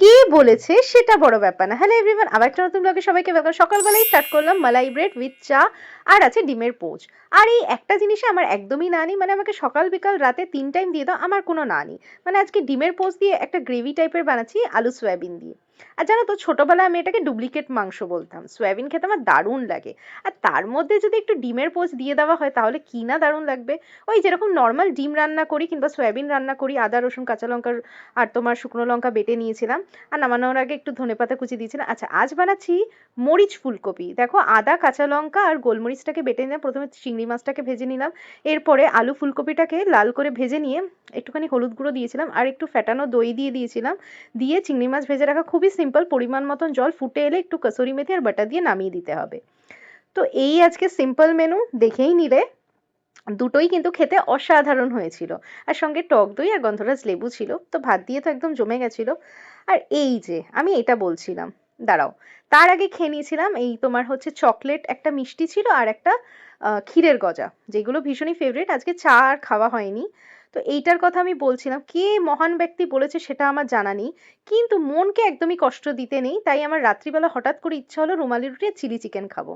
কে বলেছে সেটা বড় ব্যাপার না। হ্যালো এভরিওয়ান, আবার একটা নতুন ব্লগে সবাইকে ওয়েলকাম। সকালবেলায় স্টার্ট করলাম মালাই ব্রেড উইথ চা, আর আছে ডিমের পোচ। আর এই একটা জিনিসে আমার একদমই না নেই, মানে আমাকে সকাল বিকাল রাতে 3 টাইম দিয়ে দাও, আমার কোনো না নেই। মানে আজকে ডিমের পোচ দিয়ে একটা গ্রেভি টাইপের বানাচ্ছি আলু সয়াবিন দিয়ে। আর জানো তো, ছোটবেলায় আমি এটাকে ডুপ্লিকেট মাংস বলতাম। সয়াবিন খেতে আমার দারুণ লাগে, আর তার মধ্যে যদি একটু ডিমের পোচ দিয়ে দেওয়া হয় তাহলে কি না দারুণ লাগবে। ওই যেরকম নর্মাল ডিম রান্না করি কিংবা সয়াবিন রান্না করি, আদা রসুন কাঁচা লঙ্কা আর তোমার শুকনো লঙ্কা বেটে নিয়েছিলাম, আর নামানোর আগে একটু ধনেপাতা কুচি দিয়েছিলাম। আচ্ছা, আজ বানাচ্ছি মরিচ ফুলকপি। দেখো, আদা কাঁচা লঙ্কা আর গোলমরিচটাকে বেটে নিলাম, প্রথমে চিংড়ি মাছটাকে ভেজে নিলাম, এরপরে আলু ফুলকপিটাকে লাল করে ভেজে নিয়ে একটুখানি হলুদ গুঁড়ো দিয়েছিলাম আর একটু ফেটানো দই দিয়ে দিয়েছিলাম, দিয়ে চিংড়ি মাছ ভেজে রাখা, খুবই সিম্পল, পরিমাণ মতন জল, ফুটে এলে একটু কসুরি মেথি আর বাটার দিয়ে নামিয়ে দিতে হবে। তো এই আজকে সিম্পল মেনু, দেখেই নিলে দুটোই কিন্তু খেতে অসাধারণ হয়েছিল। আর সঙ্গে টক দই আর গন্ধরাজ লেবু ছিল, তো ভাত দিয়ে তো একদম জমে গেছিল। আর এই যে আমি এটা বলছিলাম, দাঁড়াও, তার আগে খেয়ে নিয়েছিলাম এই তোমার হচ্ছে চকলেট একটা মিষ্টি ছিল আর একটা ক্ষীরের গজা, যেগুলো ভীষণই ফেভারিট। আজকে চা আর খাওয়া হয়নি। তো এইটার কথা আমি বলছিলাম, কে মহান ব্যক্তি বলেছে সেটা আমার জানা নেই, কিন্তু মনকে একদমই কষ্ট দিতে নেই, তাই আমার রাত্রিবেলা হঠাৎ করে ইচ্ছা হলো রুমালি রুটি আর চিলি চিকেন খাবো।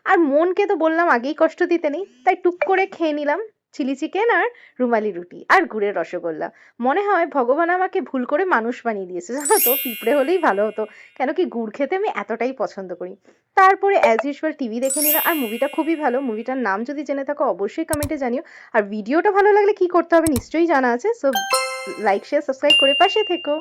আর মনকে তো বললাম আগেই কষ্ট দিতে নেই, তাই টুক করে খেয়ে নিলাম চিলি চিকেন আর রুমালি রুটি আর গুড়ের রসগোল্লা। মনে হয় ভগবান আমাকে ভুল করে মানুষ বানিয়ে দিয়েছে, জানো তো, পিঁপড়ে হলেই ভালো হতো। কেন কি গুড় খেতে আমি এতটাই পছন্দ করি। তারপরে অ্যাজ ইউজুয়াল টিভি দেখে নিলাম, আর মুভিটা খুবই ভালো। মুভিটার নাম যদি জেনে থাকো অবশ্যই কমেন্টে জানিও। আর ভিডিওটা ভালো লাগলে কি করতে হবে নিশ্চয়ই জানা আছে, সো লাইক শেয়ার সাবস্ক্রাইব করে পাশে থেকো।